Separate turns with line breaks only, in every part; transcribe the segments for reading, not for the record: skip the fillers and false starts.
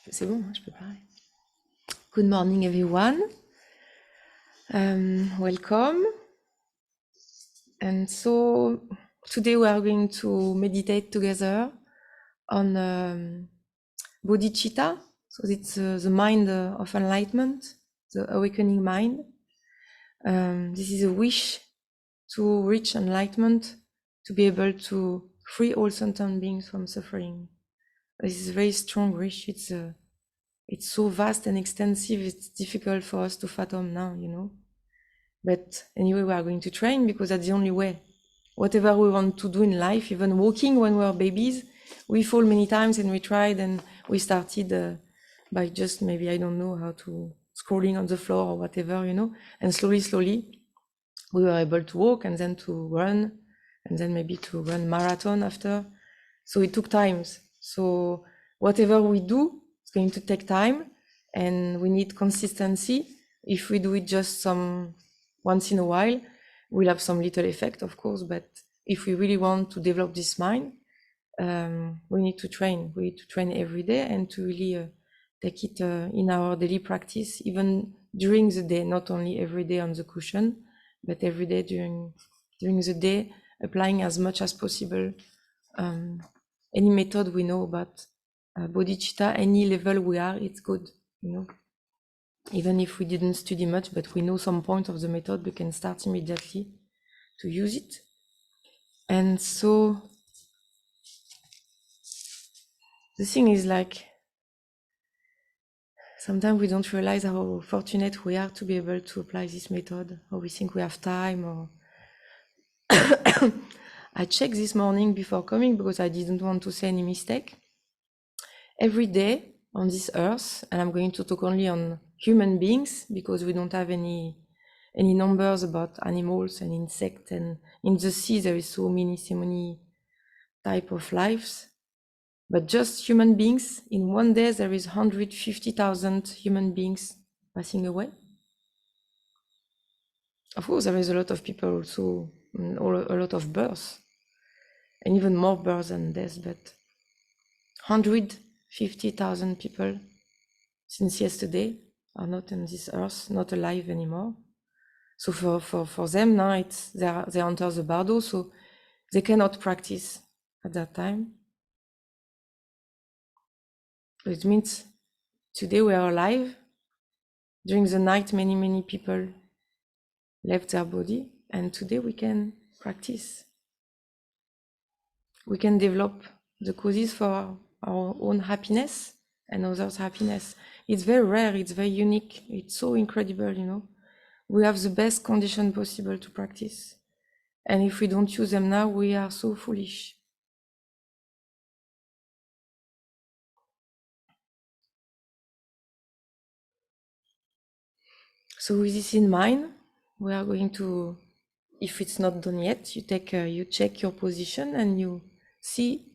C'est bon, hein, je peux parler. Good morning, everyone. Welcome. And so today we are going to meditate together on Bodhicitta. So it's the mind of enlightenment, the awakening mind. This is a wish to reach enlightenment, to be able to free all sentient beings from suffering. This is a very strong wish. It's so vast and extensive, it's difficult for us to fathom now, you know. But anyway, we are going to train because that's the only way. Whatever we want to do in life, even walking when we are babies, we fall many times and we tried and we started by just maybe, I don't know how to, scrolling on the floor or whatever, you know, and slowly, we were able to walk and then to run and then maybe to run marathon after. So it took times. So whatever we do, it's going to take time and we need consistency. If we do it just once in a while, we'll have some little effect, of course, but if we really want to develop this mind, we need to train. We need to train every day and to really take it in our daily practice, even during the day, not only every day on the cushion, but every day during the day, applying as much as possible any method we know about bodhicitta, any level we are, it's good, you know. Even if we didn't study much, but we know some point of the method, we can start immediately to use it. And so the thing is, like, sometimes we don't realize how fortunate we are to be able to apply this method, or we think we have time, or I checked this morning before coming because I didn't want to say any mistake. Every day on this earth, and I'm going to talk only on human beings because we don't have any numbers about animals and insects, and in the sea there is so many type of lives, but just human beings, in one day there is 150,000 human beings passing away. Of course there is a lot of people also, a lot of births, and even more births than deaths, but 150,000 people since yesterday are not on this earth, not alive anymore. So for them now, it's they enter the bardo, so they cannot practice at that time. So it means today we are alive. During the night, many people left their body, and today we can practice. We can develop the causes for our own happiness and others' happiness. It's very rare, it's very unique, it's so incredible, you know. We have the best condition possible to practice. And if we don't use them now, we are so foolish. So with this in mind, we are going to, if it's not done yet, you check your position and you see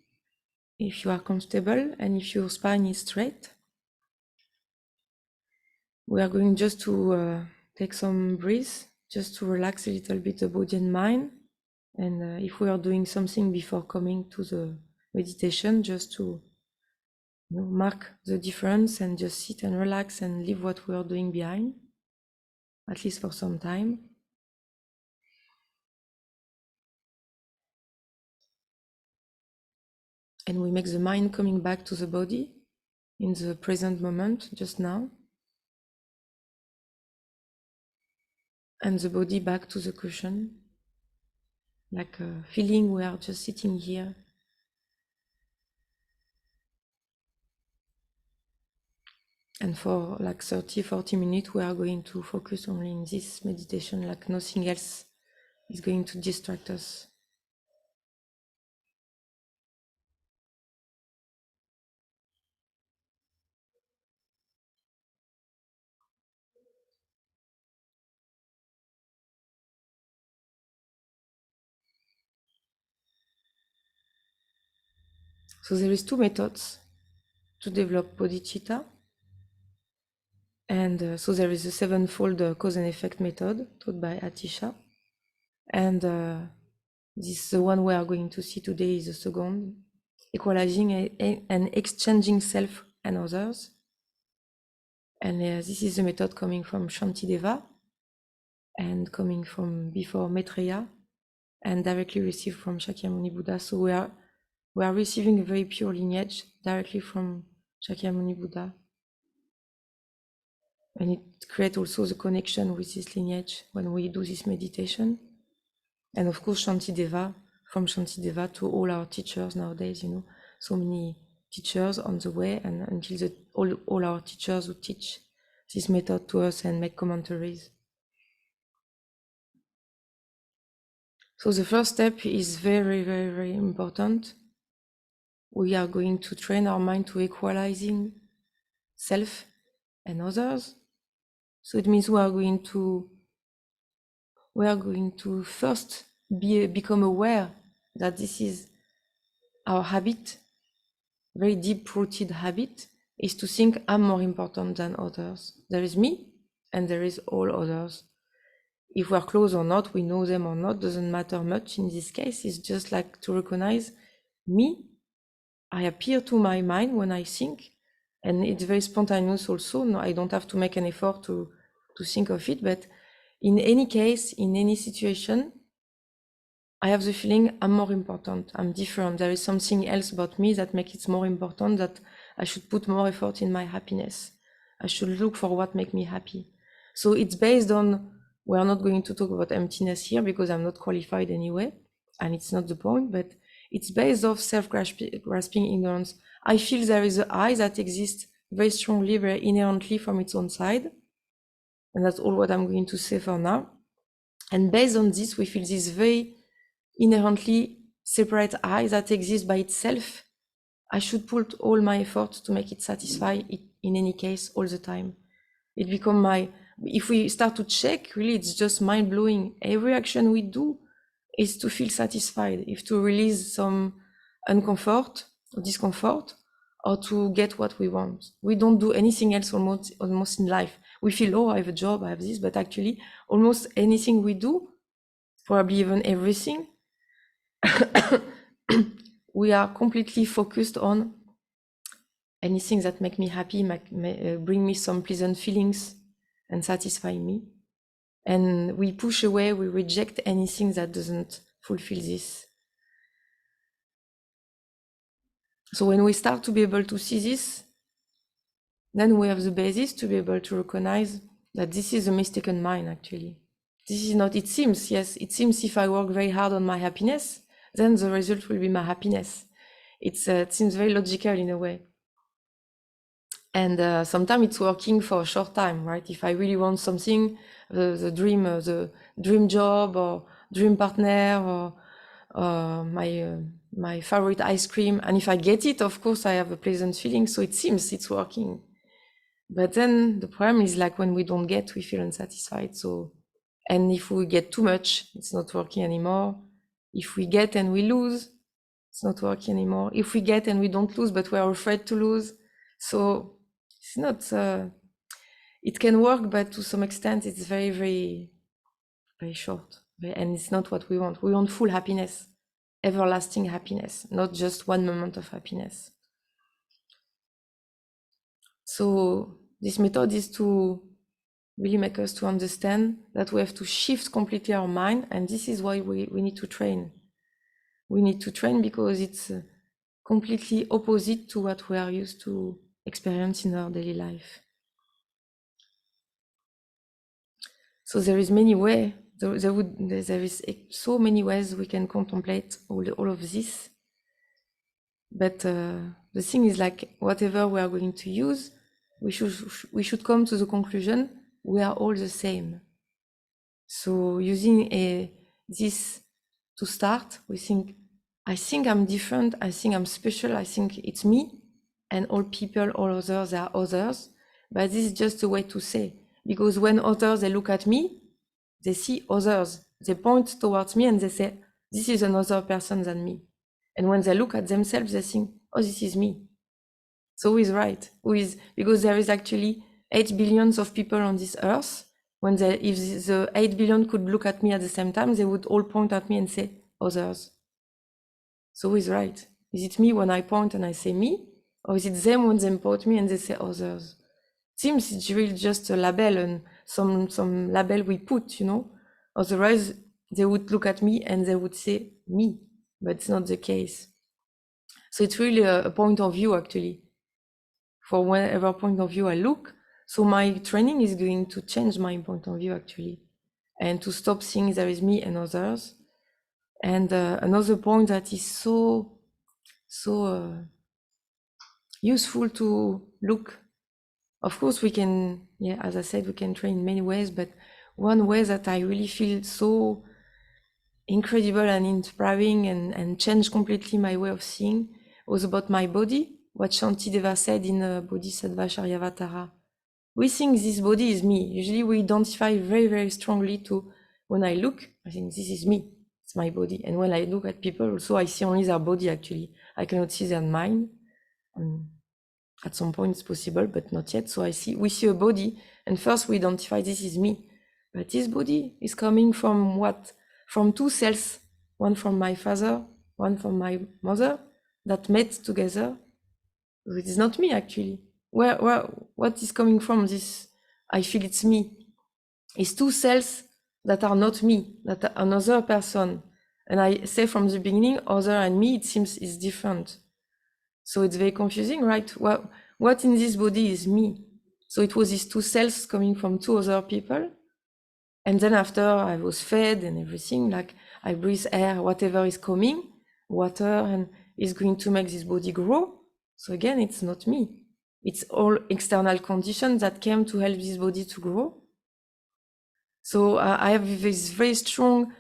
if you are comfortable and if your spine is straight. We are going just to take some breath, just to relax a little bit the body and mind. And if we are doing something before coming to the meditation, just to mark the difference and just sit and relax and leave what we are doing behind, at least for some time. And we make the mind coming back to the body in the present moment, just now. And the body back to the cushion, like a feeling we are just sitting here. And for like 30-40 minutes, we are going to focus only in this meditation, like nothing else is going to distract us. So there is two methods to develop bodhicitta. And so there is a sevenfold cause and effect method taught by Atisha. And this the one we are going to see today is the second, equalizing and exchanging self and others. And this is the method coming from Shantideva and coming from before Maitreya and directly received from Shakyamuni Buddha. So we are receiving a very pure lineage directly from Shakyamuni Buddha. And it creates also the connection with this lineage when we do this meditation. And of course, Shantideva, from Shantideva to all our teachers nowadays, so many teachers on the way, and until all our teachers who teach this method to us and make commentaries. So the first step is very, very, very important. We are going to train our mind to equalizing self and others. So it means we are going to first become aware that this is our habit, very deep-rooted habit, is to think I'm more important than others. There is me and there is all others. If we're close or not, we know them or not, doesn't matter much in this case. It's just like to recognize me. I appear to my mind when I think, and it's very spontaneous also. No, I don't have to make an effort to think of it, but in any case, in any situation, I have the feeling I'm more important, I'm different. There is something else about me that makes it more important, that I should put more effort in my happiness. I should look for what makes me happy. So it's based on, we're not going to talk about emptiness here because I'm not qualified anyway, and it's not the point, but it's based off self-grasping ignorance. I feel there is an I that exists very strongly, very inherently from its own side. And that's all what I'm going to say for now. And based on this, we feel this very inherently separate I that exists by itself. I should put all my effort to make it satisfy it in any case all the time. It become if we start to check, really it's just mind-blowing. Every action we do is to feel satisfied, if to release some uncomfort or discomfort, or to get what we want. We don't do anything else almost in life. We feel, oh, I have a job, I have this, but actually almost anything we do, probably even everything, we are completely focused on anything that make me happy, bring me some pleasant feelings and satisfy me. And we push away, we reject anything that doesn't fulfill this. So when we start to be able to see this, then we have the basis to be able to recognize that this is a mistaken mind, actually. This is not, it seems, yes, it seems if I work very hard on my happiness, then the result will be my happiness. It seems very logical in a way. And sometimes it's working for a short time, right? If I really want something, the dream job or dream partner or my favorite ice cream, and if I get it, of course, I have a pleasant feeling. So it seems it's working. But then the problem is like when we don't get, we feel unsatisfied. So, and if we get too much, it's not working anymore. If we get and we lose, it's not working anymore. If we get and we don't lose, but we're afraid to lose. So it's not, it can work, but to some extent, it's very, very, very short. And it's not what we want. We want full happiness, everlasting happiness, not just one moment of happiness. So this method is to really make us to understand that we have to shift completely our mind. And this is why we need to train. We need to train because it's completely opposite to what we are used to experience in our daily life. So there is many ways, there is so many ways we can contemplate all of this. But the thing is, like, whatever we are going to use, we should come to the conclusion we are all the same. So using this to start, we think, I think I'm different, I think I'm special, I think it's me, and all people, all others are others. But this is just a way to say, because when others, they look at me, they see others, they point towards me and they say, this is another person than me. And when they look at themselves, they think, oh, this is me. So who is right? Because there is actually 8 billion of people on this earth. If the 8 billion could look at me at the same time, they would all point at me and say, others. So who is right? Is it me when I point and I say me? Or is it them when they point me and they say others? Seems it's really just a label and some label we put, you know. Otherwise, they would look at me and they would say me, but it's not the case. So it's really a point of view, actually, for whatever point of view I look. So my training is going to change my point of view, actually, and to stop seeing there is me and others. And another point that is so useful to look. Of course, we can, yeah, as I said, we can train in many ways, but one way that I really feel so incredible and inspiring and changed completely my way of seeing was about my body. What Shantideva said in Bodhisattva Charyavatara. We think this body is me. Usually we identify very, very strongly to when I look, I think this is me. It's my body. And when I look at people also, I see only their body actually. I cannot see their mind. At some point it's possible, but not yet. So we see a body and first we identify this is me. But this body is coming from what? From two cells, one from my father, one from my mother, that met together. It is not me actually. What is coming from this? I feel it's me. It's two cells that are not me, that are another person. And I say from the beginning, other and me, it seems is different. So it's very confusing, right? What in this body is me? So it was these two cells coming from two other people. And then after I was fed and everything, like I breathe air, whatever is coming, water, and is going to make this body grow. So again, it's not me. It's all external conditions that came to help this body to grow. So I have this very strong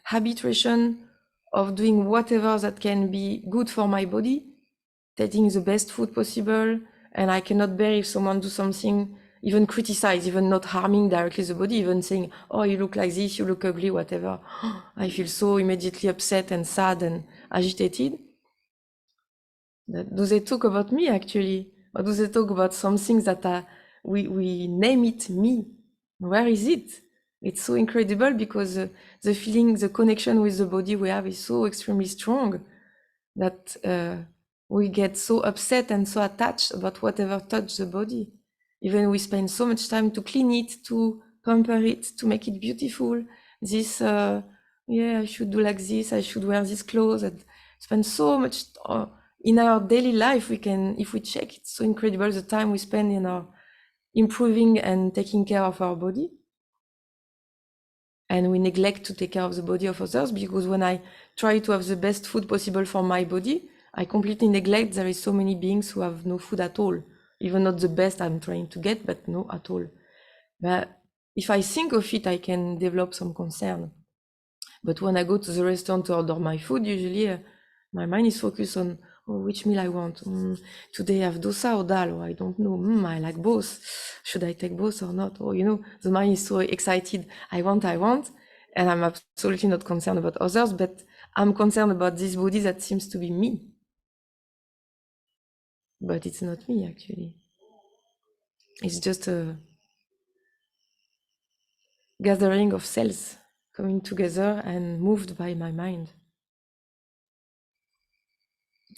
habituation of doing whatever that can be good for my body, taking the best food possible, and I cannot bear if someone do something, even criticize, even not harming directly the body, even saying, oh, you look like this, you look ugly, whatever. I feel so immediately upset and sad and agitated. Do they talk about me actually? Or do they talk about something that we name it me? Where is it? It's so incredible because the feeling, the connection with the body we have is so extremely strong that we get so upset and so attached about whatever touch the body. Even we spend so much time to clean it, to pamper it, to make it beautiful. This, yeah, I should do like this, I should wear this clothes. And spend so much in our daily life. We can, if we check, it's so incredible the time we spend in our improving and taking care of our body. And we neglect to take care of the body of others, because when I try to have the best food possible for my body, I completely neglect there is so many beings who have no food at all, even not the best I'm trying to get, but no at all. But if I think of it, I can develop some concern. But when I go to the restaurant to order my food, usually my mind is focused on, oh, which meal I want. Today I have dosa or dal, or I don't know. I like both. Should I take both or not? Or, you know, the mind is so excited. I want. And I'm absolutely not concerned about others, but I'm concerned about this body that seems to be me. But it's not me, actually. It's just a gathering of cells coming together and moved by my mind.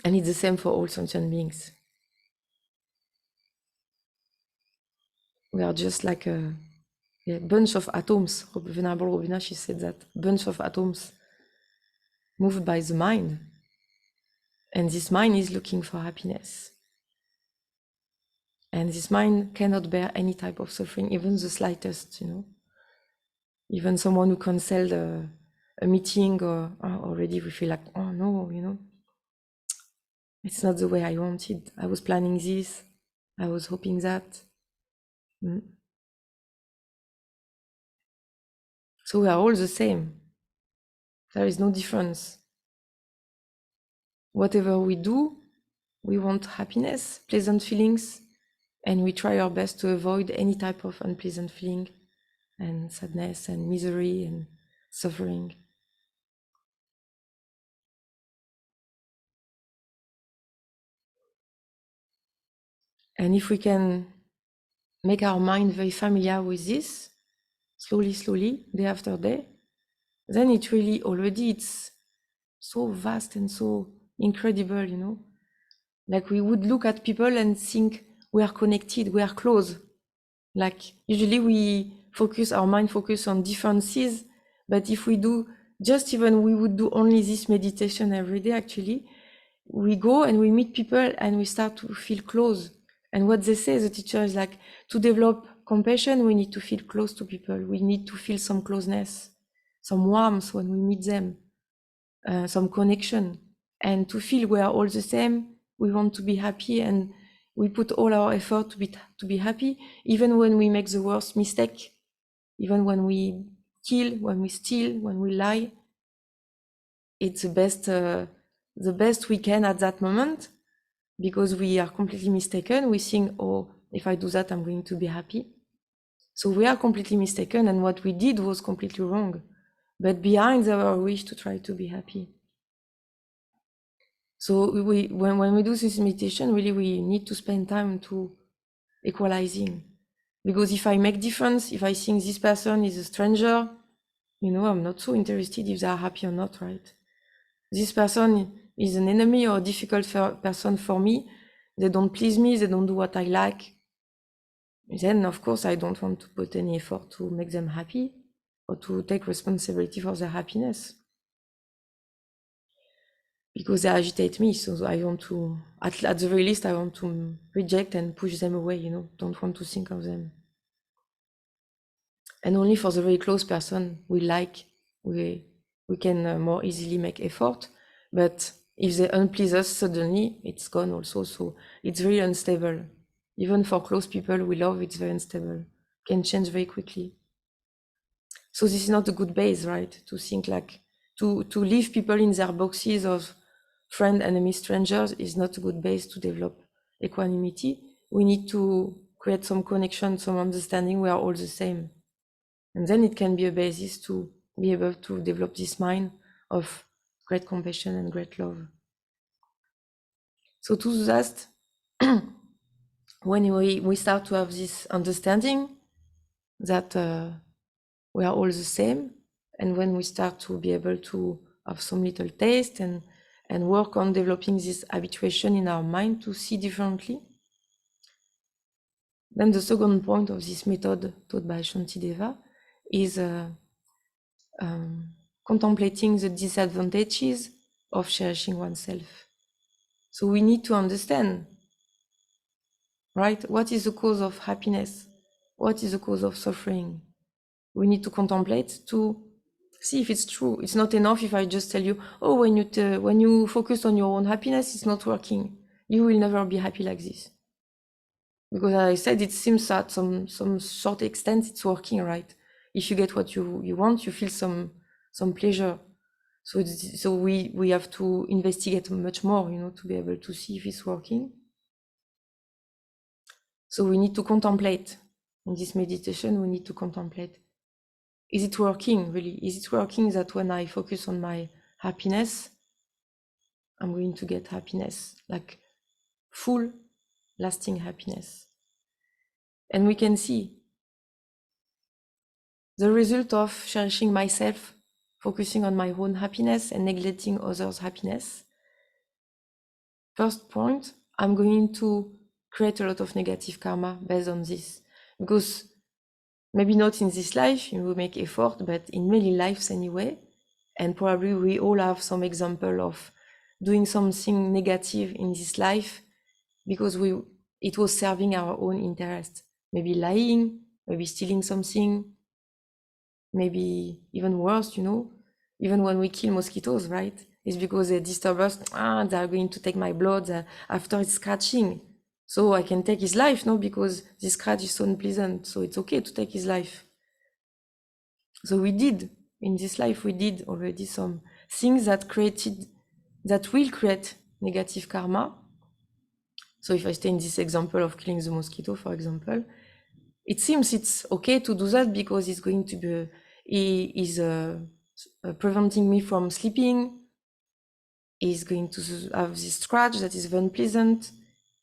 And it's the same for all sentient beings. We are just like a bunch of atoms. Venerable Robina, she said that. Bunch of atoms moved by the mind. And this mind is looking for happiness. And this mind cannot bear any type of suffering, even the slightest, you know. Even someone who canceled a meeting, or already we feel like, oh no, you know. It's not the way I wanted. I was planning this. I was hoping that. So we are all the same. There is no difference. Whatever we do, we want happiness, pleasant feelings, and we try our best to avoid any type of unpleasant feeling and sadness and misery and suffering. And if we can make our mind very familiar with this, slowly, day after day, then it really already, it's so vast and so incredible, you know. Like we would look at people and think, we are connected, we are close. Like usually our mind focus on differences, but if we do just even we would do only this meditation every day, actually, we go and we meet people and we start to feel close. And what they say, the teacher is like, to develop compassion, we need to feel close to people. We need to feel some closeness, some warmth when we meet them, some connection. And to feel we are all the same, we want to be happy and we put all our effort to be happy, even when we make the worst mistake, even when we kill, when we steal, when we lie. It's the best we can at that moment, because we are completely mistaken. We think, oh, if I do that, I'm going to be happy. So we are completely mistaken, and what we did was completely wrong. But behind our wish to try to be happy. So when we do this meditation, really we need to spend time to equalizing. Because if I make difference, if I think this person is a stranger, I'm not so interested if they are happy or not, right? This person is an enemy or a difficult person for me. They don't please me, they don't do what I like. Then, of course, I don't want to put any effort to make them happy or to take responsibility for their happiness. Because they agitate me, so I want to, at the very least, I want to reject and push them away, don't want to think of them. And only for the very close person we like, we can more easily make effort. But if they unplease us suddenly, it's gone also. So it's very unstable. Even for close people we love, it's very unstable. Can change very quickly. So this is not a good base, right? To think like, to leave people in their boxes of friend, enemy, strangers is not a good base to develop equanimity. We need to create some connection, some understanding. We are all the same. And then it can be a basis to be able to develop this mind of great compassion and great love. So to do that, when we start to have this understanding that we are all the same, and when we start to be able to have some little taste and work on developing this habituation in our mind to see differently, then the second point of this method taught by Shantideva is contemplating the disadvantages of cherishing oneself. So we need to understand, right? What is the cause of happiness? What is the cause of suffering? We need to contemplate to see if it's true. It's not enough if I just tell you, oh, when you focus on your own happiness, it's not working. You will never be happy like this. Because as I said, it seems that some short extent it's working, right? If you get what you want, you feel some pleasure. So we have to investigate much more, to be able to see if it's working. So we need to contemplate. In this meditation, we need to contemplate. Is it working, really? Is it working that when I focus on my happiness, I'm going to get happiness, like full, lasting happiness? And we can see the result of cherishing myself, focusing on my own happiness and neglecting others' happiness. First point, I'm going to create a lot of negative karma based on this, because maybe not in this life, we make effort, but in many lives anyway. And probably we all have some example of doing something negative in this life because it was serving our own interest. Maybe lying, maybe stealing something, maybe even worse, even when we kill mosquitoes, right? It's because they disturb us. They are going to take my blood after it's scratching. So I can take his life, no? Because this scratch is so unpleasant. So it's okay to take his life. So in this life, we did already some things that will create negative karma. So if I stay in this example of killing the mosquito, for example, it seems it's okay to do that because it's going to be, is preventing me from sleeping. Is going to have this scratch that is very unpleasant.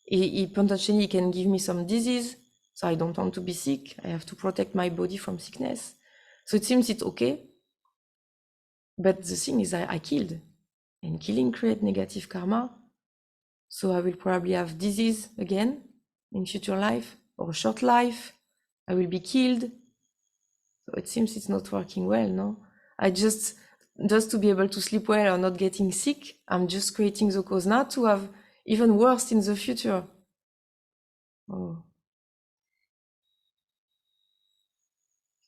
He potentially can give me some disease. So I don't want to be sick. I have to protect my body from sickness. So it seems it's okay. But the thing is I killed. And killing creates negative karma. So I will probably have disease again. in future life, or a short life, I will be killed. So it seems it's not working well, no? I just to be able to sleep well or not getting sick, I'm just creating the cause now to have even worse in the future. Oh.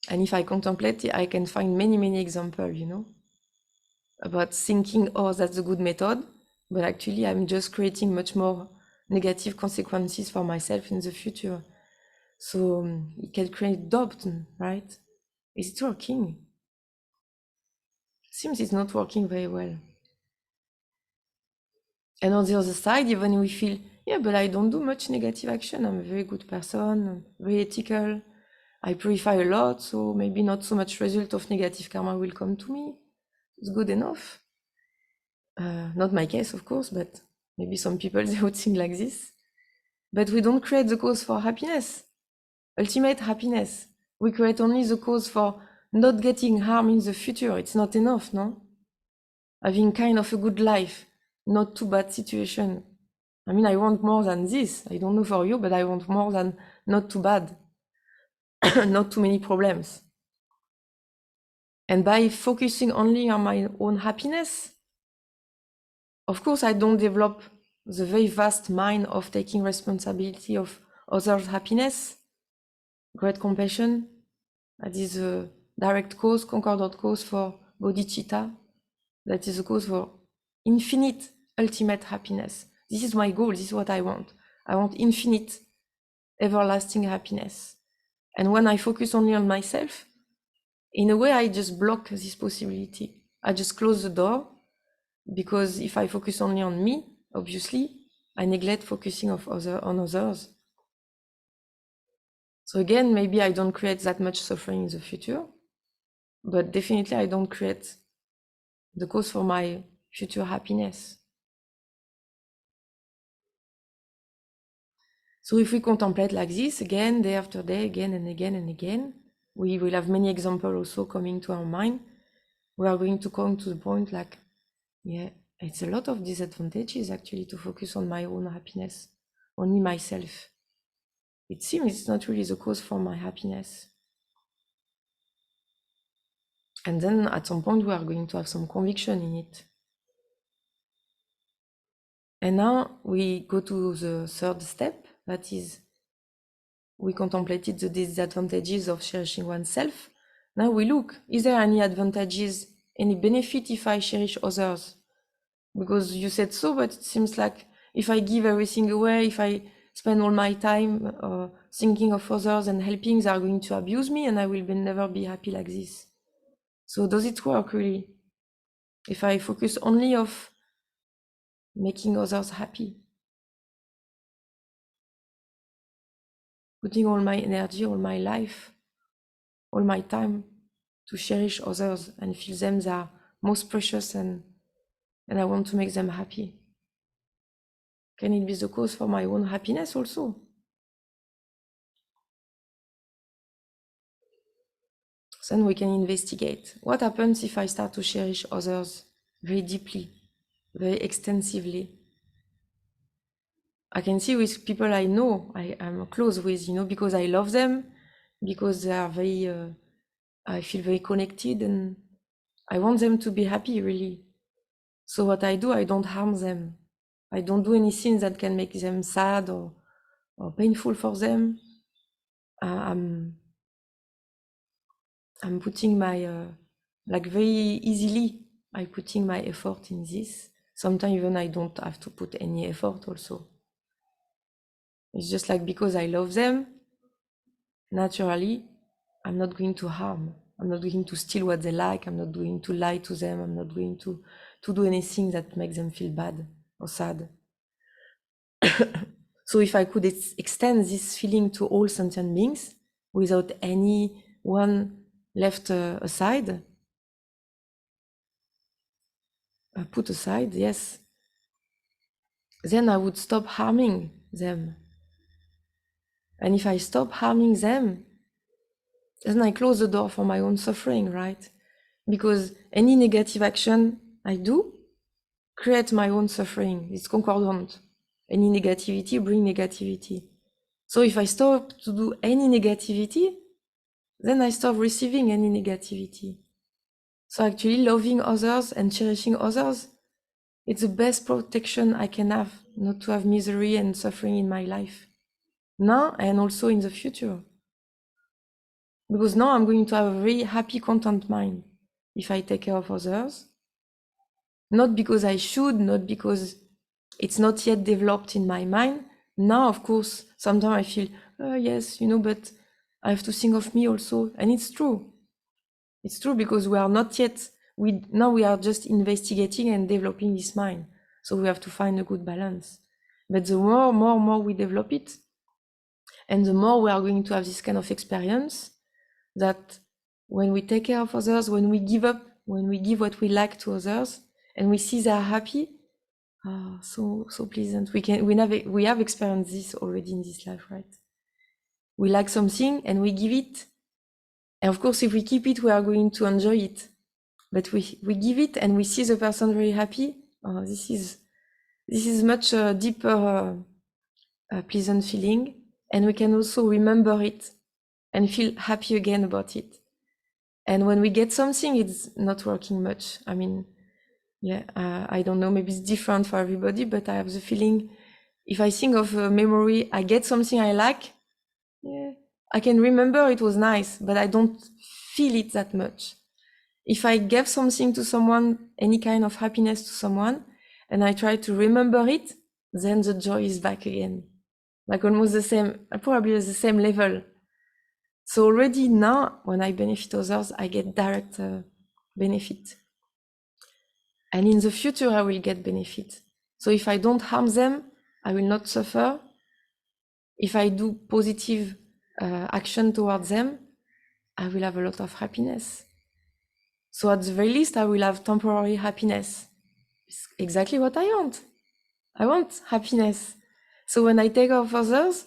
And if I contemplate, I can find many examples, you know, about thinking, oh, that's a good method, but actually I'm just creating much more negative consequences for myself in the future. So it can create doubt, right? Is it working? It seems it's not working very well. And on the other side, even we feel, yeah, but I don't do much negative action. I'm a very good person, very ethical. I purify a lot, so maybe not so much result of negative karma will come to me. It's good enough. Not my case, of course, but maybe some people, they would think like this. But we don't create the cause for happiness, ultimate happiness. We create only the cause for not getting harm in the future. It's not enough, no? Having kind of a good life, not too bad situation. I mean, I want more than this. I don't know for you, but I want more than not too bad, not too many problems. And by focusing only on my own happiness, of course, I don't develop the very vast mind of taking responsibility of others' happiness, great compassion. That is a direct cause, concordant cause for Bodhicitta. That is a cause for infinite, ultimate happiness. This is my goal. This is what I want. I want infinite, everlasting happiness. And when I focus only on myself, in a way, I just block this possibility. I just close the door, because if I focus only on me, obviously, I neglect focusing on others. So again, maybe I don't create that much suffering in the future, but definitely I don't create the cause for my future happiness. So if we contemplate like this, again, day after day, again and again and again, we will have many examples also coming to our mind. We are going to come to the point like, yeah, it's a lot of disadvantages actually to focus on my own happiness, only myself. It seems it's not really the cause for my happiness. And then at some point we are going to have some conviction in it. And now we go to the third step, that is, we contemplated the disadvantages of cherishing oneself. Now we look, is there any advantages, any benefit if I cherish others? Because you said so, but it seems like if I give everything away, if I spend all my time thinking of others and helping, they are going to abuse me and I will never be happy like this. So does it work really? If I focus only of making others happy, putting all my energy, all my life, all my time to cherish others and feel them they are most precious and I want to make them happy. Can it be the cause for my own happiness also? Then we can investigate. What happens if I start to cherish others very deeply, very extensively? I can see with people I know, I'm close with, because I love them, because they are very, I feel very connected and I want them to be happy, really. So what I do, I don't harm them. I don't do anything that can make them sad or painful for them. I'm putting my, like very easily, I'm putting my effort in this. Sometimes even I don't have to put any effort also. It's just like because I love them, naturally, I'm not going to harm. I'm not going to steal what they like. I'm not going to lie to them. I'm not going to do anything that makes them feel bad or sad. So if I could extend this feeling to all sentient beings without any one left aside, put aside, yes, then I would stop harming them. And if I stop harming them, then I close the door for my own suffering, right? Because any negative action I do creates my own suffering. It's concordant. Any negativity brings negativity. So if I stop to do any negativity, then I stop receiving any negativity. So actually loving others and cherishing others, it's the best protection I can have, not to have misery and suffering in my life, now and also in the future. Because now I'm going to have a very happy, content mind if I take care of others. Not because I should, not because it's not yet developed in my mind. Now, of course, sometimes I feel, yes, but I have to think of me also. And it's true. It's true because we are not yet, now we are just investigating and developing this mind. So we have to find a good balance. But the more we develop it, and the more we are going to have this kind of experience, that when we take care of others, when we give up, when we give what we like to others, and we see they are happy, so pleasant. We have experienced this already in this life, right? We like something and we give it, and of course, if we keep it, we are going to enjoy it. But we give it and we see the person very happy. This is much deeper, pleasant feeling, and we can also remember it and feel happy again about it. And when we get something, it's not working much. I mean, yeah, I don't know, maybe it's different for everybody, but I have the feeling if I think of a memory, I get something I like, yeah, I can remember it was nice, but I don't feel it that much. If I gave something to someone, any kind of happiness to someone, and I try to remember it, then the joy is back again. Like almost the same, probably at the same level. So already now, when I benefit others, I get direct benefit. And in the future, I will get benefit. So if I don't harm them, I will not suffer. If I do positive action towards them, I will have a lot of happiness. So at the very least, I will have temporary happiness. It's exactly what I want. I want happiness. So when I take care of others,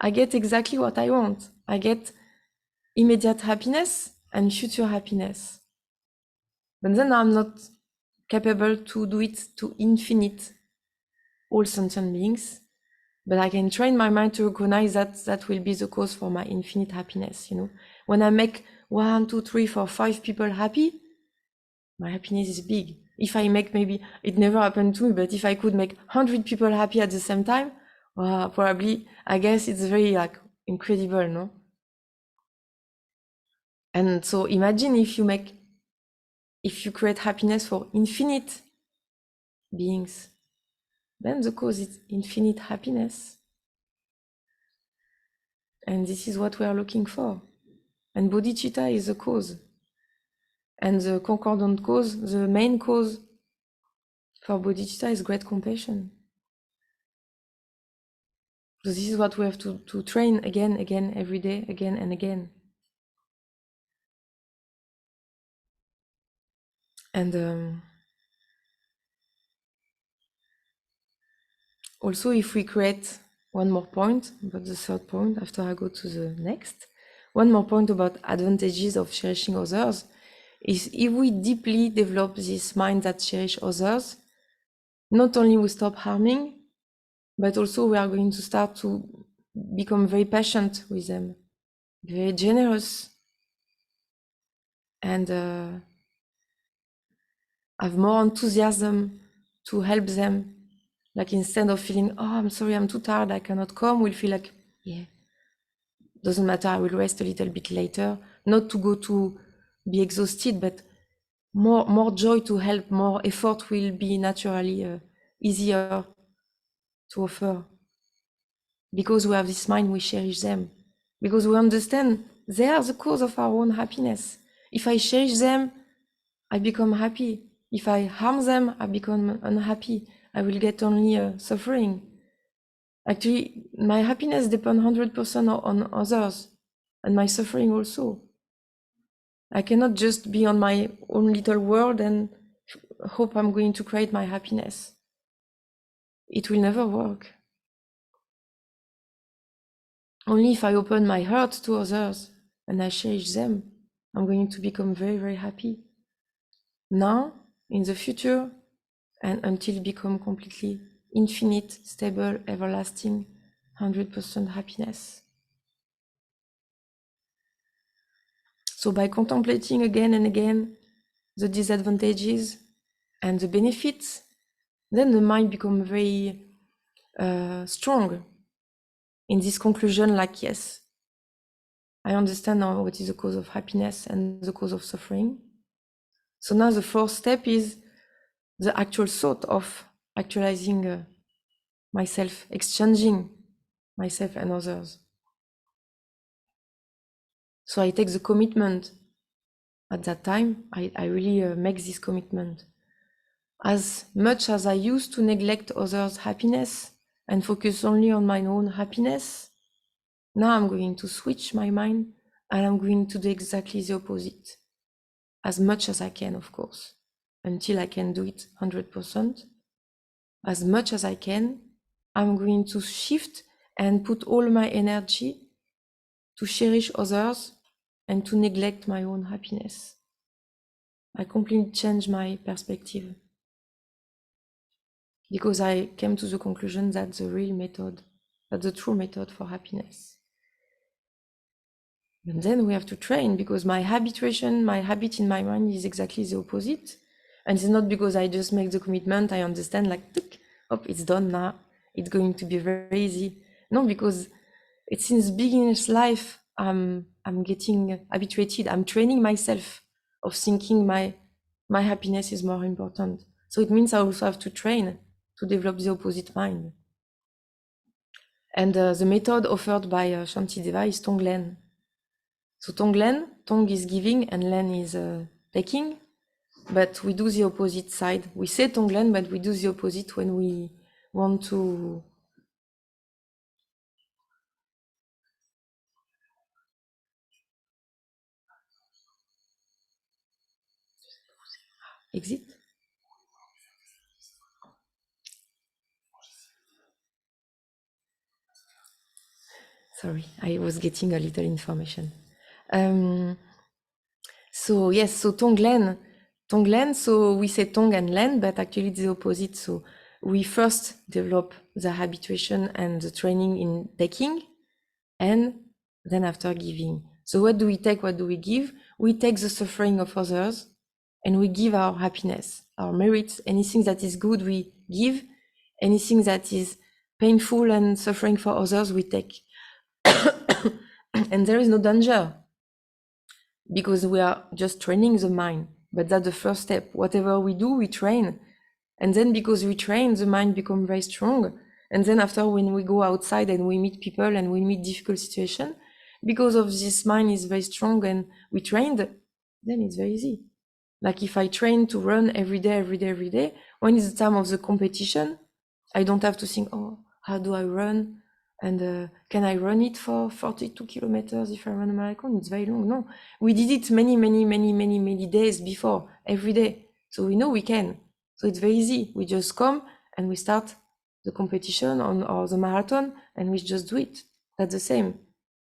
I get exactly what I want. I get immediate happiness and future happiness. But then I'm not capable to do it to infinite all sentient beings. But I can train my mind to recognize that will be the cause for my infinite happiness. When I make 1, 2, 3, 4, 5 people happy, my happiness is big. If I make, maybe it never happened to me, but if I could make 100 people happy at the same time, probably, I guess it's very incredible, no? And so imagine if you create happiness for infinite beings, then the cause is infinite happiness. And this is what we are looking for. And Bodhicitta is the cause. And the concordant cause, the main cause for Bodhicitta is great compassion. So this is what we have to train again, every day, again and again. And also, if we create one more point about the third point, after I go to the next, one more point about advantages of cherishing others is if we deeply develop this mind that cherish others, not only we stop harming, but also we are going to start to become very patient with them, very generous, and have more enthusiasm to help them. Like instead of feeling, I'm sorry, I'm too tired, I cannot come, we'll feel like, yeah, doesn't matter, I will rest a little bit later. Not to go to be exhausted, but more joy to help, more effort will be naturally easier to offer. Because we have this mind, we cherish them. Because we understand they are the cause of our own happiness. If I cherish them, I become happy. If I harm them, I become unhappy. I will get only suffering. Actually, my happiness depends 100% on others, and my suffering also. I cannot just be on my own little world and hope I'm going to create my happiness. It will never work. Only if I open my heart to others and I cherish them, I'm going to become very, very happy. Now, in the future, and until become completely infinite, stable, everlasting, 100% happiness. So by contemplating again and again the disadvantages and the benefits, then the mind becomes very strong in this conclusion, like, yes, I understand now what is the cause of happiness and the cause of suffering. So now the fourth step is the actual thought of actualizing myself, exchanging myself and others. So I take the commitment at that time. I really make this commitment. As much as I used to neglect others' happiness and focus only on my own happiness, now I'm going to switch my mind and I'm going to do exactly the opposite. As much as I can, of course, until I can do it 100%. As much as I can, I'm going to shift and put all my energy to cherish others and to neglect my own happiness. I completely changed my perspective because I came to the conclusion that's the real method, that's the true method for happiness. And then we have to train, because my habituation, my habit in my mind is exactly the opposite. And it's not because I just make the commitment, I understand, like, oh, it's done now, it's going to be very easy. No, because it's since beginner's life, I'm getting habituated, I'm training myself of thinking my happiness is more important. So it means I also have to train to develop the opposite mind. And the method offered by Shantideva is Tonglen. So Tonglen, Tong is giving and Len is taking, but we do the opposite side. We say Tonglen, but we do the opposite when we want to exit. Sorry, I was getting a little information. So yes, so Tonglen, so we say Tong and Len, but actually it's the opposite. So we first develop the habituation and the training in taking, and then after giving. So what do we take, what do we give? We take the suffering of others and we give our happiness, our merits, anything that is good we give, anything that is painful and suffering for others we take. And there is no danger, because we are just training the mind. But that's the first step. Whatever we do, we train. And then because we train, the mind becomes very strong. And then after, when we go outside and we meet people and we meet difficult situations, because of this mind is very strong and we trained, then it's very easy. Like if I train to run every day, when it's the time of the competition, I don't have to think, oh, how do I run? And can I run it for 42 kilometers if I run a marathon? It's very long. No, we did it many days before, every day. So we know we can. So it's very easy. We just come and we start the competition or the marathon and we just do it. That's the same.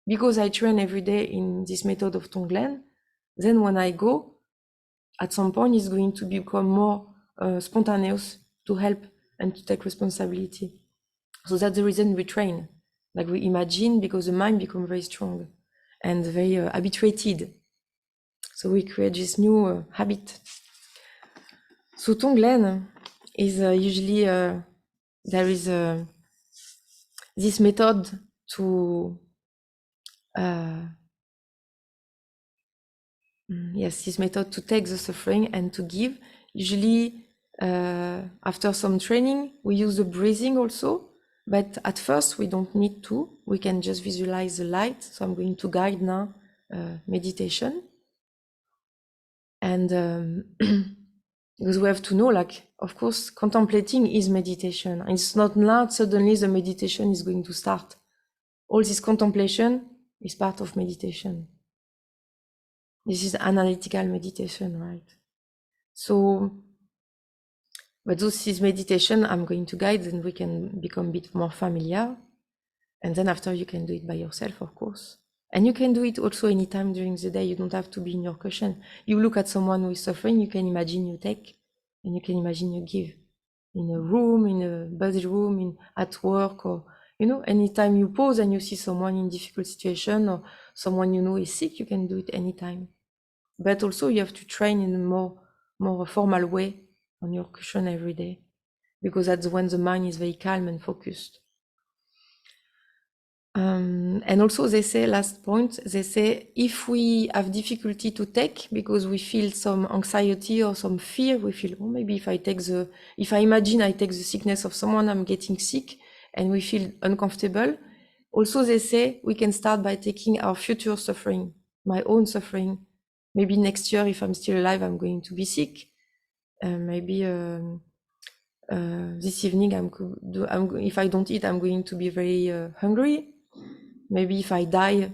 Because I train every day in this method of Tonglen, then when I go, at some point it's going to become more spontaneous to help and to take responsibility. So that's the reason we train. Like we imagine, because the mind becomes very strong and very habituated. So we create this new habit. So Tonglen is usually, there is this method to, this method to take the suffering and to give. Usually, after some training, we use the breathing also. But at first, we don't need to. We can just visualize the light. So I'm going to guide now meditation. And because we have to know, like, of course, contemplating is meditation. It's not now suddenly the meditation is going to start. All this contemplation is part of meditation. This is analytical meditation, right? So, but this is meditation I'm going to guide, and we can become a bit more familiar. And then after, you can do it by yourself, of course. And you can do it also anytime during the day. You don't have to be in your cushion. You look at someone who is suffering, you can imagine you take, and you can imagine you give. In a room, in a bedroom, at work, or You know, anytime you pause and you see someone in difficult situation or someone you know is sick, you can do it anytime. But also you have to train in a more formal way on your cushion every day, because that's when the mind is very calm and focused. And also they say, last point, they say, if we have difficulty to take because we feel some anxiety or some fear, we feel, oh, maybe if I imagine I take the sickness of someone, I'm getting sick, and we feel uncomfortable. Also, they say we can start by taking our future suffering, my own suffering. Maybe next year, if I'm still alive, I'm going to be sick. Maybe this evening, if I don't eat, I'm going to be very hungry. Maybe if I die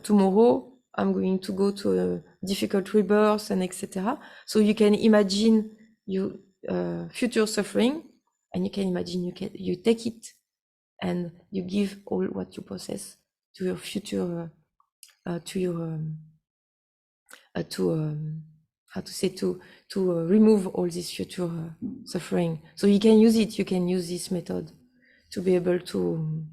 tomorrow, I'm going to go to a difficult rebirth, and etc. So you can imagine your future suffering, and you can imagine you take it, and you give all what you possess to your future, to remove all this future suffering. So you can use it. You can use this method to be able to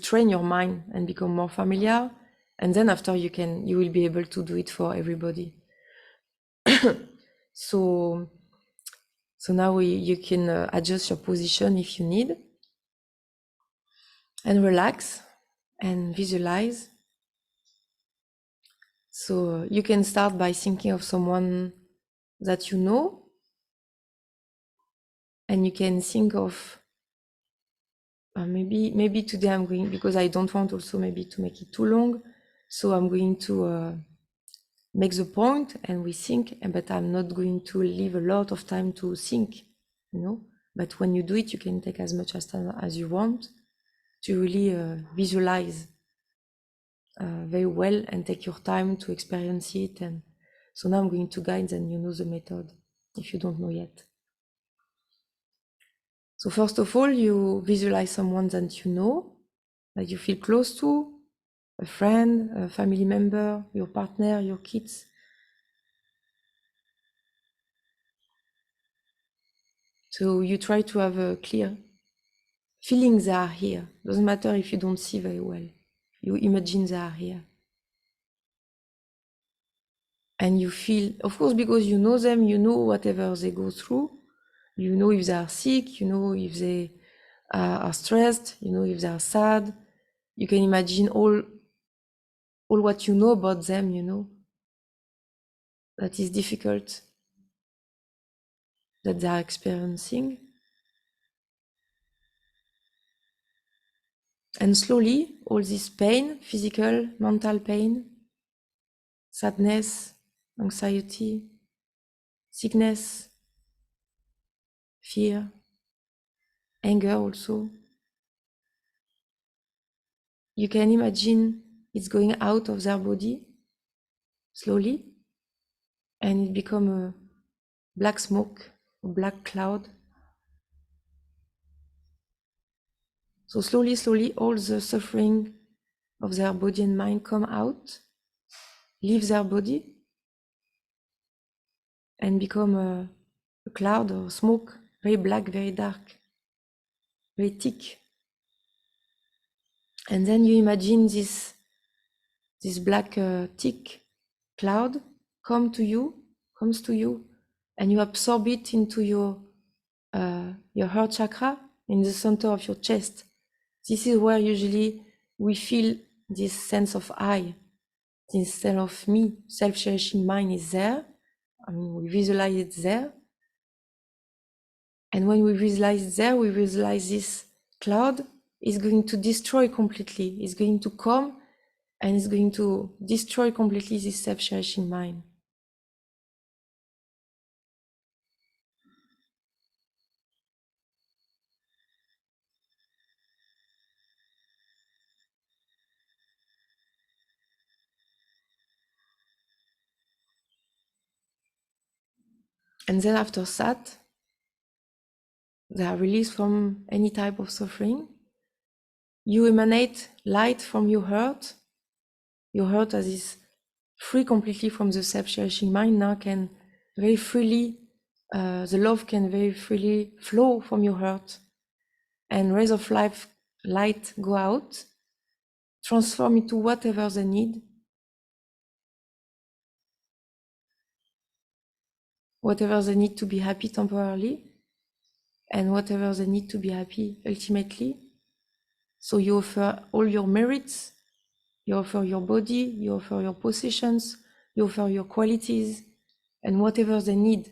train your mind and become more familiar, and then after you will be able to do it for everybody. So now you can adjust your position if you need, and relax and visualize. So you can start by thinking of someone that you know, and you can think of maybe today I'm going, because I don't want also maybe to make it too long, so I'm going to make the point and we think, but I'm not going to leave a lot of time to think, you know. But when you do it, you can take as much as time as you want to really visualize very well and take your time to experience it. And so now I'm going to guide, and you know the method if you don't know yet. So first of all, you visualize someone that you know, that you feel close to, a friend, a family member, your partner, your kids. So you try to have a clear feeling they are here. Doesn't matter if you don't see very well. You imagine they are here. And you feel, of course, because you know them, you know whatever they go through. You know if they are sick, you know if they are stressed, you know if they are sad. You can imagine all what you know about them, you know, that is difficult, that they are experiencing. And slowly, all this pain, physical, mental pain, sadness, anxiety, sickness, fear, anger also, you can imagine it's going out of their body slowly, and it become a black smoke, a black cloud. So slowly, slowly, all the suffering of their body and mind come out, leave their body, and become a cloud or smoke, very black, very dark, very thick. And then you imagine this black thick cloud comes to you, and you absorb it into your heart chakra in the center of your chest. This is where usually we feel this sense of I, this sense of me, self-cherishing mind is there. I mean, we visualize it there. And when we visualize it there, we visualize this cloud is going to destroy completely. It's going to come and it's going to destroy completely this self-cherishing mind. And then after that, they are released from any type of suffering. You emanate light from your heart. Your heart, as is free completely from the self-cherishing mind, now can very freely, the love can very freely flow from your heart and rays of light go out, transform into whatever they need, to be happy temporarily, and whatever they need to be happy ultimately. So you offer all your merits, you offer your body, you offer your possessions, you offer your qualities, and whatever they need,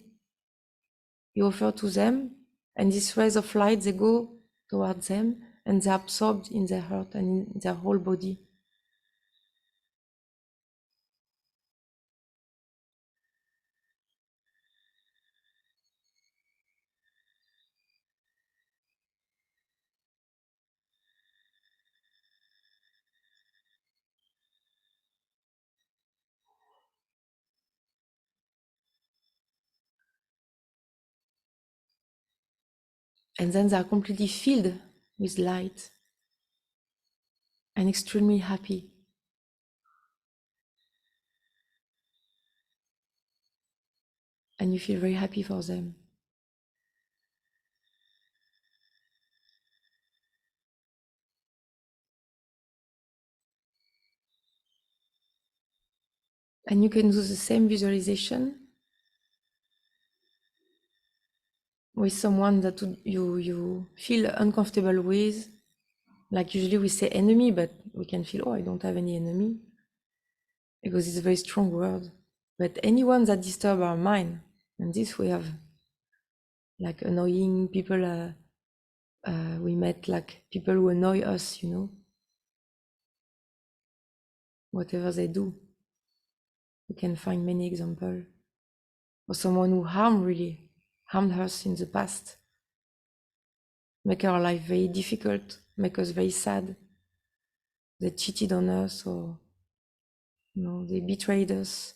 you offer to them, and these rays of light, they go towards them, and they're absorbed in their heart and in their whole body. And then they're completely filled with light and extremely happy. And you feel very happy for them. And you can do the same visualization with someone that you feel uncomfortable with. Like usually we say enemy, but we can feel, oh, I don't have any enemy, because it's a very strong word. But anyone that disturb our mind, and this we have, like annoying people, we met, like people who annoy us, whatever they do. We can find many examples. Or someone who harmed us in the past, make our life very difficult, make us very sad. They cheated on us, or they betrayed us.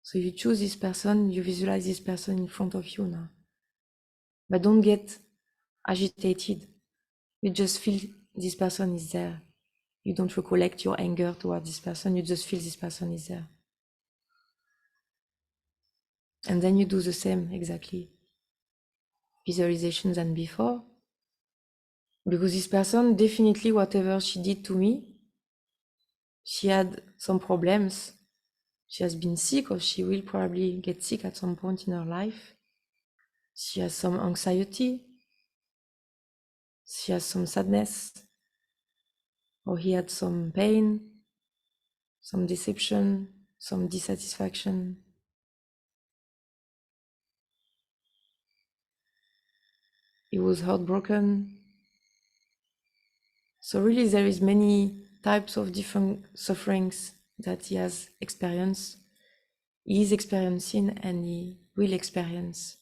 So you choose this person, you visualize this person in front of you now. But don't get agitated. You just feel this person is there. You don't recollect your anger towards this person, you just feel this person is there. And then you do the same exactly. Visualization than before. Because this person, definitely whatever she did to me, she had some problems. She has been sick, or she will probably get sick at some point in her life. She has some anxiety. She has some sadness. Or he had some pain, some deception, some dissatisfaction. He was heartbroken. So really there is many types of different sufferings that he has experienced, he is experiencing, and he will experience.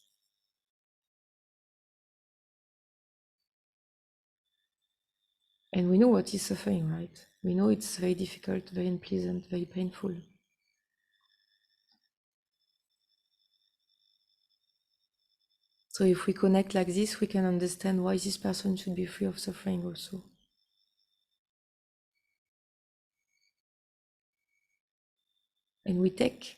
And we know what he's suffering, right? We know it's very difficult, very unpleasant, very painful. So if we connect like this, we can understand why this person should be free of suffering also. And we take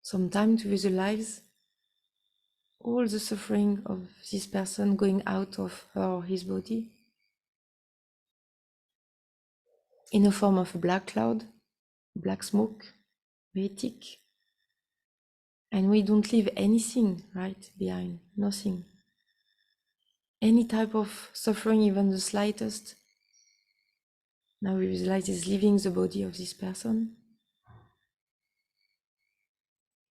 some time to visualize all the suffering of this person going out of her or his body in the form of a black cloud, black smoke, very thick. And we don't leave anything, right, behind, nothing. Any type of suffering, even the slightest. Now we visualize is leaving the body of this person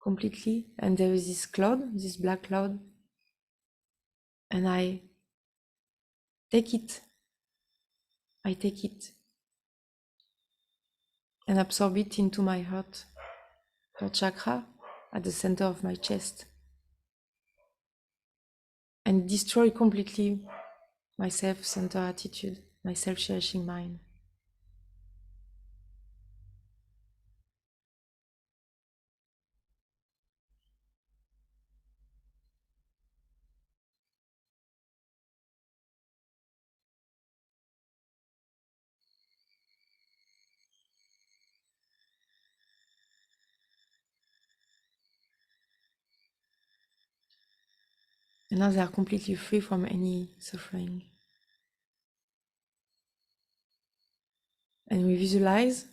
completely, and there is this cloud, this black cloud, and I take it and absorb it into my heart chakra at the center of my chest, and destroy completely my self-centered attitude, my self-cherishing mind. And now they are completely free from any suffering. And we visualize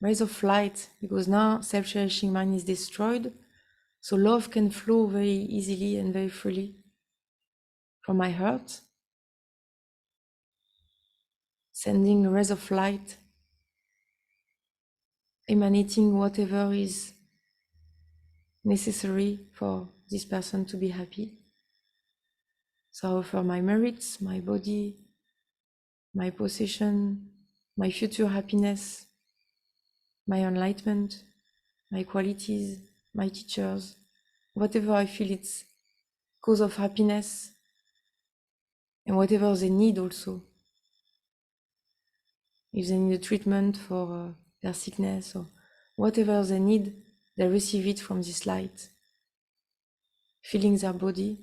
rays of light, because now self-cherishing mind is destroyed, so love can flow very easily and very freely from my heart, sending rays of light, emanating whatever is necessary for this person to be happy. So I offer my merits, my body, my possession, my future happiness, my enlightenment, my qualities, my teachers, whatever I feel it's cause of happiness, and whatever they need also. If they need a treatment for their sickness or whatever they need, they receive it from this light, feeling their body.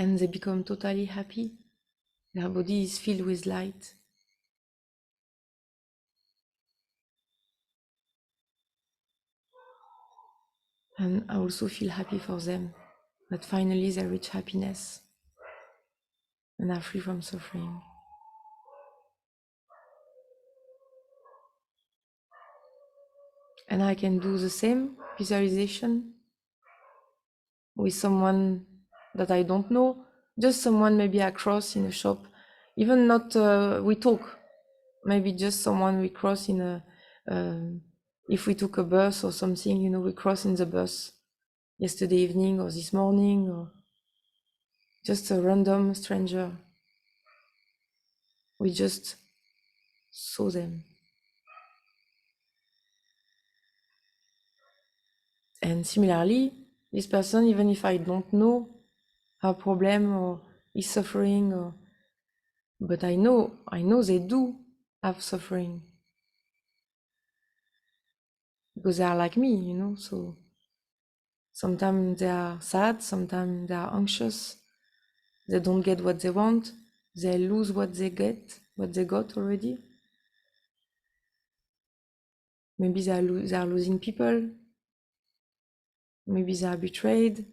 And they become totally happy. Their body is filled with light. And I also feel happy for them, that finally they reach happiness and are free from suffering. And I can do the same visualization with someone that I don't know, just someone maybe across in a shop, even not we talk, maybe just someone we cross in a, if we took a bus or something, you know, we cross in the bus yesterday evening or this morning, or just a random stranger. We just saw them. And similarly, this person, even if I don't know her problem or is suffering, or, but I know they do have suffering, because they are like me, you know. So sometimes they are sad, sometimes they are anxious, they don't get what they want, they lose what they got already. Maybe they are losing people, maybe they are betrayed,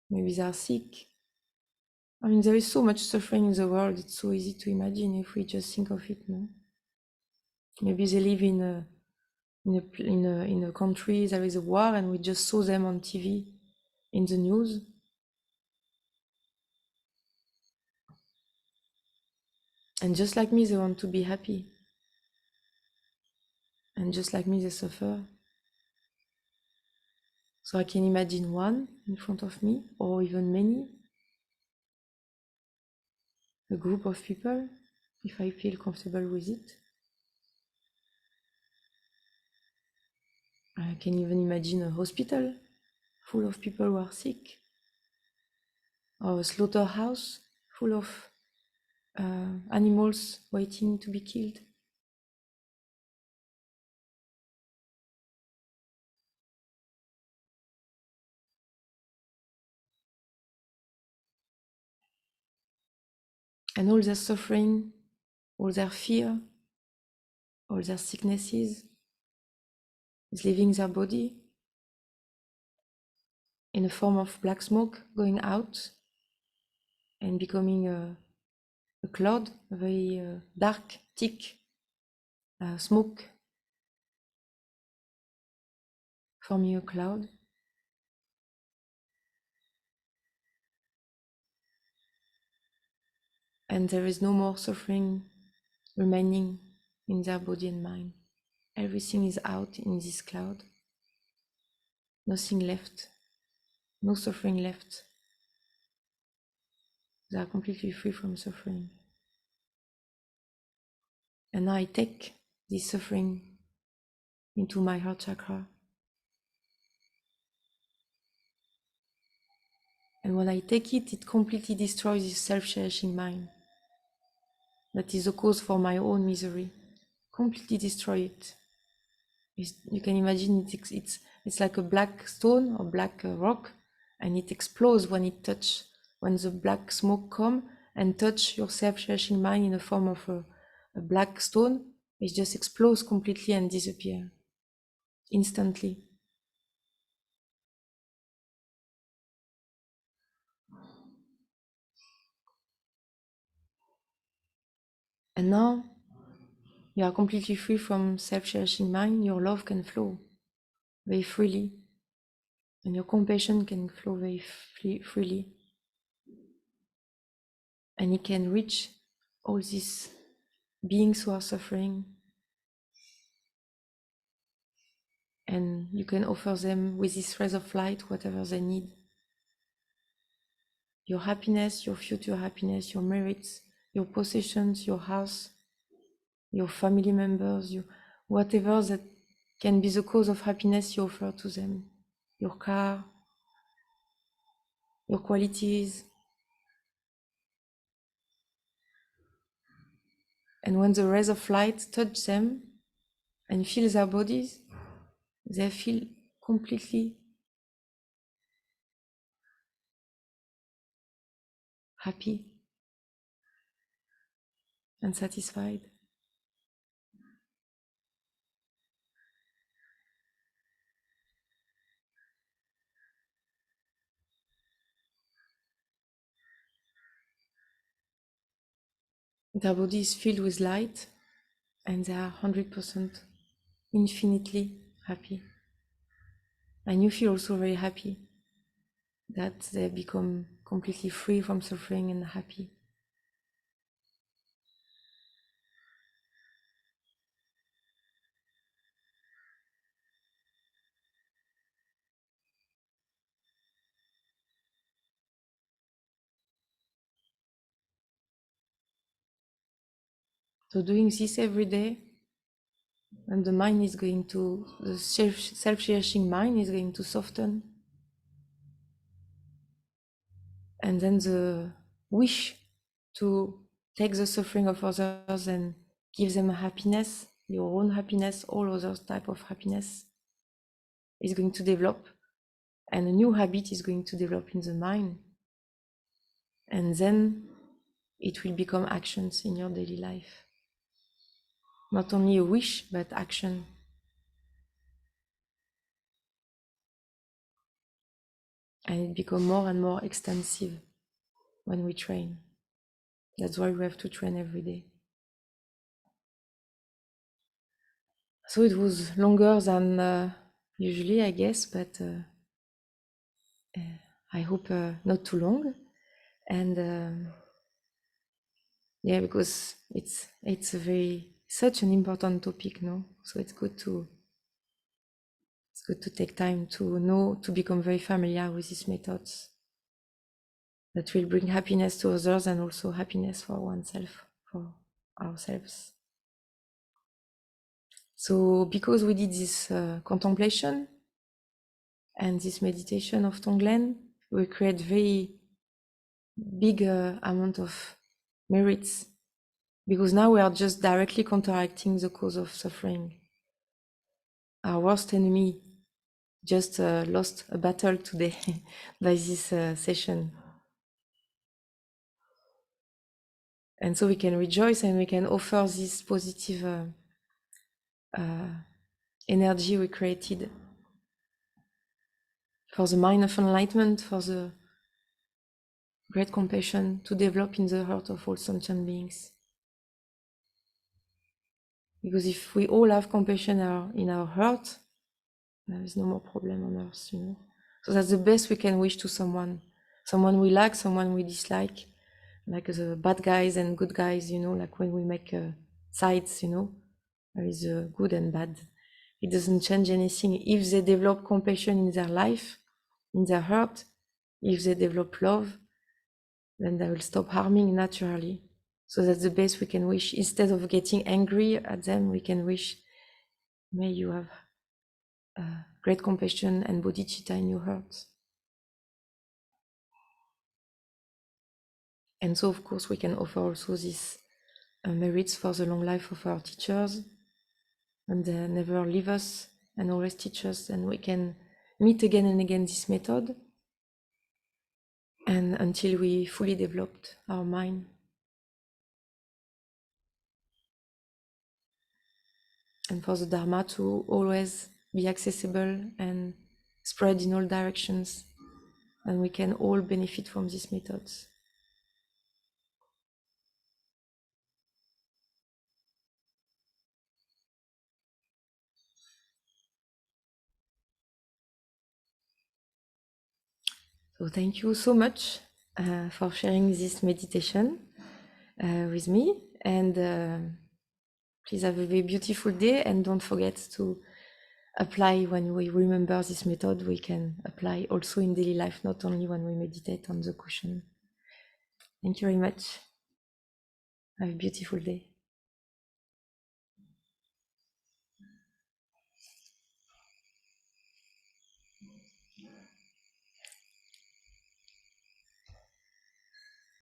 maybe they are sick. I mean, there is so much suffering in the world, it's so easy to imagine if we just think of it, no? Maybe they live in a country there is a war and we just saw them on TV, in the news. And just like me, they want to be happy. And just like me, they suffer. So I can imagine one in front of me, or even many, a group of people, if I feel comfortable with it. I can even imagine a hospital full of people who are sick, or a slaughterhouse full of animals waiting to be killed. And all their suffering, all their fear, all their sicknesses is leaving their body in a form of black smoke going out and becoming a cloud, a very dark, thick smoke, forming a cloud. And there is no more suffering remaining in their body and mind. Everything is out in this cloud. Nothing left, no suffering left. They are completely free from suffering. And now I take this suffering into my heart chakra. And when I take it, it completely destroys this self-cherishing mind. That is the cause for my own misery. Completely destroy it. You can imagine it's like a black stone or black rock, and it explodes when it touches when the black smoke come and touch your self-cherishing mind in the form of a black stone, it just explodes completely and disappear instantly. And now you are completely free from self-cherishing mind. Your love can flow very freely, and your compassion can flow very freely. And it can reach all these beings who are suffering, and you can offer them with this rays of light whatever they need. Your happiness, your future happiness, your merits, your possessions, your house, your family members, whatever that can be the cause of happiness, you offer to them. Your car, your qualities. And when the rays of light touch them and fill their bodies, they feel completely happy and satisfied. Their body is filled with light and they are 100% infinitely happy. And you feel also very happy that they become completely free from suffering and happy. So doing this every day, and the mind is going to, the self-cherishing mind is going to soften. And then the wish to take the suffering of others and give them happiness, your own happiness, all other type of happiness, is going to develop. And a new habit is going to develop in the mind. And then it will become actions in your daily life. Not only a wish, but action. And it becomes more and more extensive when we train. That's why we have to train every day. So it was longer than usually, I guess, but I hope not too long. And yeah, because it's a such an important topic, no? So it's good to take time to become very familiar with these methods that will bring happiness to others and also happiness for oneself, for ourselves. So because we did this contemplation and this meditation of Tonglen, we create very big amount of merits, because now we are just directly counteracting the cause of suffering. Our worst enemy just lost a battle today by this session. And so we can rejoice and we can offer this positive energy we created for the mind of enlightenment, for the great compassion to develop in the heart of all sentient beings. Because if we all have compassion in our heart, there is no more problem on earth, you know. So that's the best we can wish to someone we like, someone we dislike, like the bad guys and good guys, you know, like when we make sides, you know, there is good and bad. It doesn't change anything. If they develop compassion in their life, in their heart, if they develop love, then they will stop harming naturally. So that's the best we can wish. Instead of getting angry at them, we can wish, may you have great compassion and bodhicitta in your heart. And so, of course, we can offer also these merits for the long life of our teachers, and they never leave us and always teach us, and we can meet again and again this method. and until we fully developed our mind. And for the Dharma to always be accessible and spread in all directions, and we can all benefit from these methods. So thank you so much for sharing this meditation with me, and please have a very beautiful day, and don't forget to apply. When we remember this method, we can apply also in daily life, not only when we meditate on the cushion. Thank you very much. Have a beautiful day.